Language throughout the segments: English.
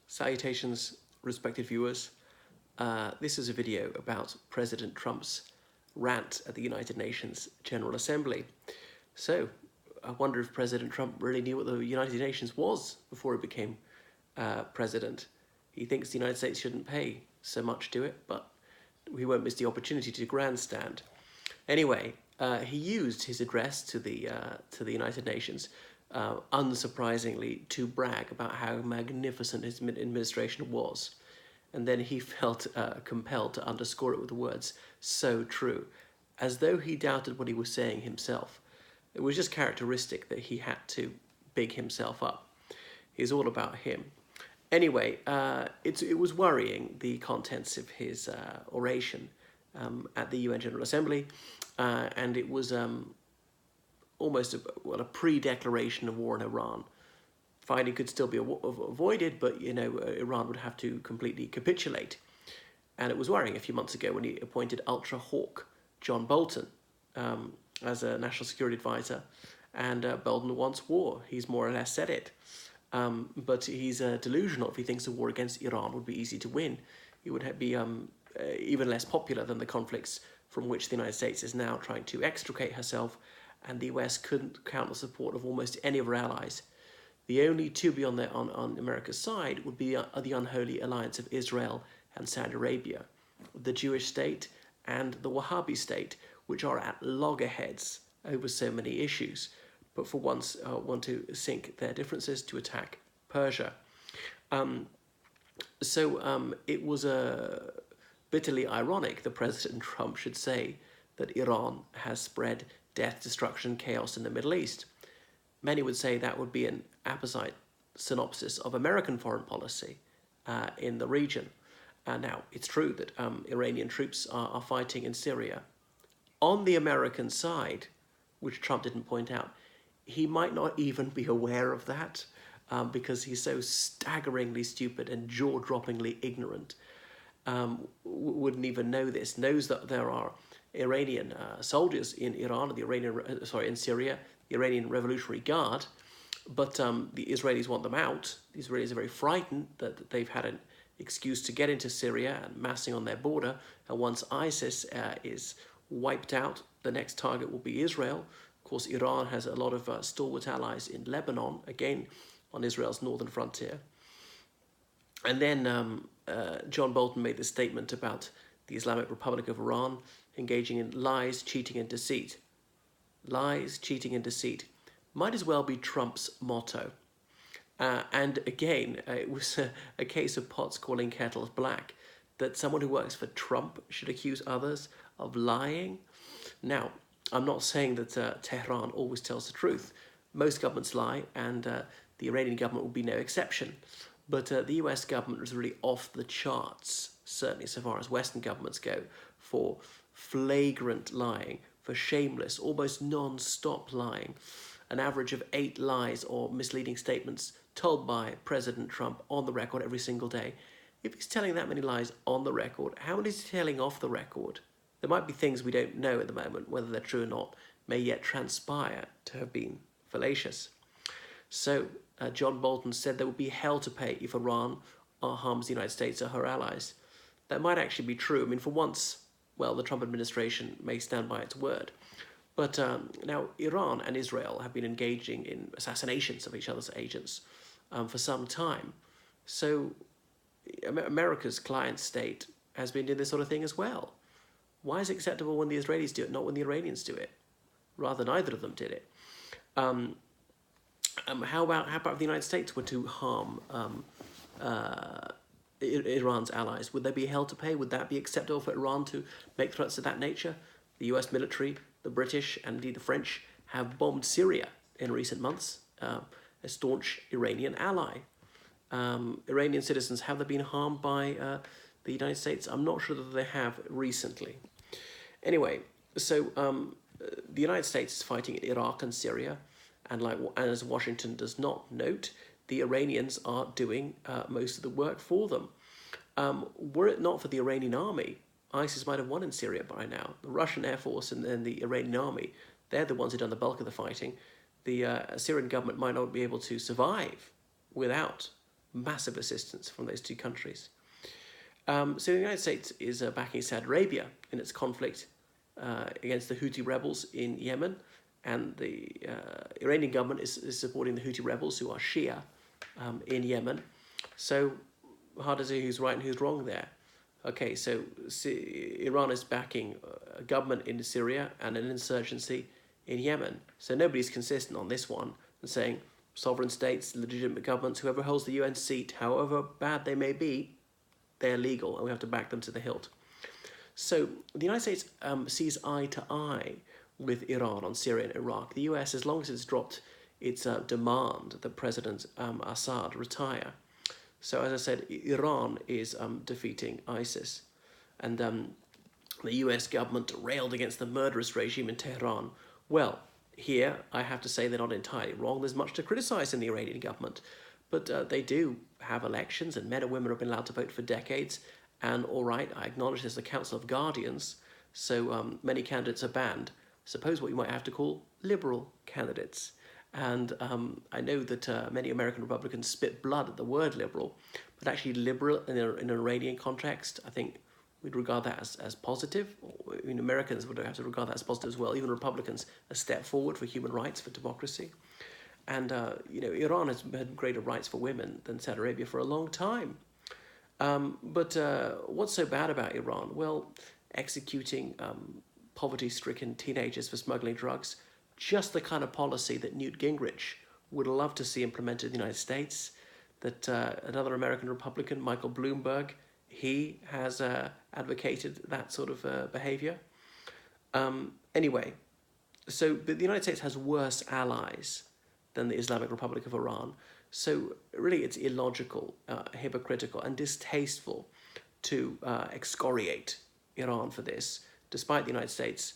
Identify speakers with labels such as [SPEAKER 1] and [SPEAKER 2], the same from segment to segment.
[SPEAKER 1] Salutations, respected viewers. This is a video about President Trump's rant at the United Nations General Assembly. So, I wonder if President Trump really knew what the United Nations was before he became president. He thinks the United States shouldn't pay so much to it, but he won't miss the opportunity to grandstand. Anyway, he used his address to the United Nations, unsurprisingly, to brag about how magnificent his administration was. And then he felt compelled to underscore it with the words, "so true," as though he doubted what he was saying himself. It was just characteristic that he had to big himself up. He's all about him. Anyway, it was worrying, the contents of his oration at the UN General Assembly, and it was almost a pre-declaration of war in Iran. Fighting could still be avoided, but Iran would have to completely capitulate. And it was worrying a few months ago when he appointed ultra hawk John Bolton as a national security advisor, and Bolton wants war. He's more or less said it. But he's delusional if he thinks a war against Iran would be easy to win. It would be even less popular than the conflicts from which the United States is now trying to extricate herself, and the US couldn't count the support of almost any of her allies. The only two to be on America's side would be the unholy alliance of Israel and Saudi Arabia, the Jewish state and the Wahhabi state, which are at loggerheads over so many issues, but for once want to sink their differences to attack Persia. It was bitterly ironic that President Trump should say that Iran has spread death, destruction, chaos in the Middle East. Many would say that would be an apposite synopsis of American foreign policy in the region. Now, it's true that Iranian troops are fighting in Syria. On the American side, which Trump didn't point out, he might not even be aware of that because he's so staggeringly stupid and jaw-droppingly ignorant. Wouldn't even know this, knows that there are Iranian soldiers in Iran, in Syria, the Iranian Revolutionary Guard, but the Israelis want them out. The Israelis are very frightened that they've had an excuse to get into Syria and massing on their border, and once ISIS is wiped out, the next target will be Israel. Of course, Iran has a lot of stalwart allies in Lebanon, again on Israel's northern frontier. And then John Bolton made this statement about the Islamic Republic of Iran engaging in lies, cheating, and deceit. Lies, cheating, and deceit might as well be Trump's motto. And again, it was a case of pots calling kettles black, that someone who works for Trump should accuse others of lying. Now, I'm not saying that Tehran always tells the truth. Most governments lie, and the Iranian government will be no exception. But the US government was really off the charts, certainly so far as Western governments go, for flagrant lying, for shameless, almost non-stop lying. An average of 8 lies or misleading statements told by President Trump on the record every single day. If he's telling that many lies on the record, how many is he telling off the record? There might be things we don't know at the moment, whether they're true or not, may yet transpire to have been fallacious. So, John Bolton said there would be hell to pay if Iran harms the United States or her allies. That might actually be true. I mean, for once, well, the Trump administration may stand by its word. But now Iran and Israel have been engaging in assassinations of each other's agents for some time. So America's client state has been doing this sort of thing as well. Why is it acceptable when the Israelis do it, not when the Iranians do it? Rather, neither of them did it. How about if the United States were to harm Iran's allies? Would there be hell to pay? Would that be acceptable for Iran to make threats of that nature? The US military, the British, and indeed the French have bombed Syria in recent months, a staunch Iranian ally. Iranian citizens, have they been harmed by the United States? I'm not sure that they have recently. Anyway, so the United States is fighting in Iraq and Syria, and as Washington does not note, the Iranians are doing most of the work for them. Were it not for the Iranian army, ISIS might have won in Syria by now. The Russian Air Force and the Iranian army, they're the ones who've done the bulk of the fighting. The Syrian government might not be able to survive without massive assistance from those two countries. So the United States is backing Saudi Arabia in its conflict against the Houthi rebels in Yemen, and the Iranian government is supporting the Houthi rebels who are Shia in Yemen. So hard to say who's right and who's wrong there. Okay, so Iran is backing a government in Syria and an insurgency in Yemen. So nobody's consistent on this one and saying sovereign states, legitimate governments, whoever holds the UN seat, however bad they may be, they're legal and we have to back them to the hilt. So the United States sees eye to eye with Iran on Syria and Iraq. The US, as long as it's dropped its demand that President Assad retire. So as I said, Iran is defeating ISIS. And the US government railed against the murderous regime in Tehran. Well, here I have to say they're not entirely wrong. There's much to criticize in the Iranian government. But they do have elections, and men and women have been allowed to vote for decades. And all right, I acknowledge there's a Council of Guardians, so many candidates are banned. Suppose what you might have to call liberal candidates. And I know that many American Republicans spit blood at the word liberal, but actually liberal in an Iranian context, I think we'd regard that as positive. I mean, Americans would have to regard that as positive as well. Even Republicans, a step forward for human rights, for democracy. And, Iran has had greater rights for women than Saudi Arabia for a long time. But what's so bad about Iran? Well, executing poverty-stricken teenagers for smuggling drugs, just the kind of policy that Newt Gingrich would love to see implemented in the United States, that another American Republican, Michael Bloomberg, he has advocated that sort of behavior. Anyway, so the United States has worse allies than the Islamic Republic of Iran. So really it's illogical, hypocritical and distasteful to excoriate Iran for this, despite the United States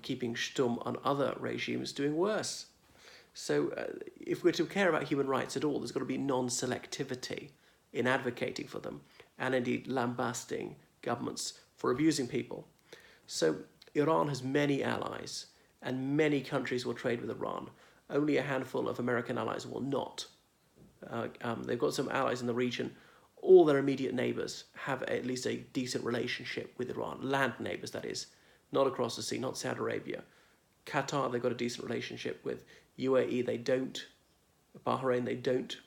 [SPEAKER 1] keeping shtum on other regimes doing worse. So if we're to care about human rights at all, there's got to be non-selectivity in advocating for them and indeed lambasting governments for abusing people. So Iran has many allies and many countries will trade with Iran. Only a handful of American allies will not. They've got some allies in the region. All their immediate neighbours have at least a decent relationship with Iran. Land neighbours, that is. Not across the sea, not Saudi Arabia. Qatar, they've got a decent relationship with. UAE, they don't. Bahrain, they don't.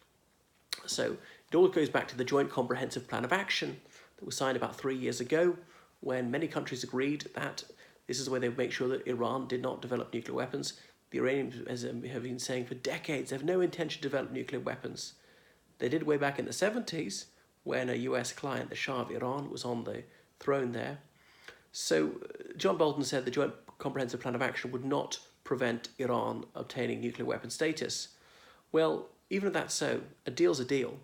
[SPEAKER 1] So it all goes back to the Joint Comprehensive Plan of Action that was signed about 3 years ago, when many countries agreed that this is where they would make sure that Iran did not develop nuclear weapons. The Iranians have been saying for decades they have no intention to develop nuclear weapons. They did way back in the 70s when a US client, the Shah of Iran, was on the throne there. So John Bolton said the Joint Comprehensive Plan of Action would not prevent Iran obtaining nuclear weapon status. Well, even if that's so, a deal's a deal.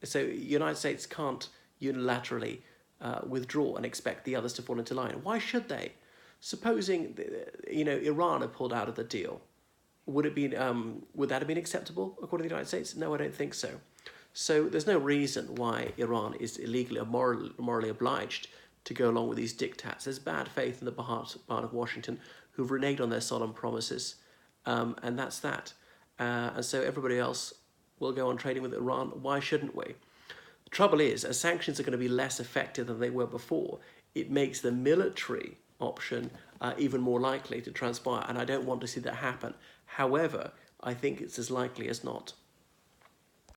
[SPEAKER 1] So the United States can't unilaterally withdraw and expect the others to fall into line. Why should they? Supposing Iran had pulled out of the deal, would that have been acceptable according to the United States? No, I don't think so. So there's no reason why Iran is illegally or morally obliged to go along with these diktats. There's bad faith in the part of Washington who've reneged on their solemn promises, and that's that. And so everybody else will go on trading with Iran. Why shouldn't we? The trouble is, as sanctions are going to be less effective than they were before, it makes the military option even more likely to transpire, and I don't want to see that happen. However, I think it's as likely as not.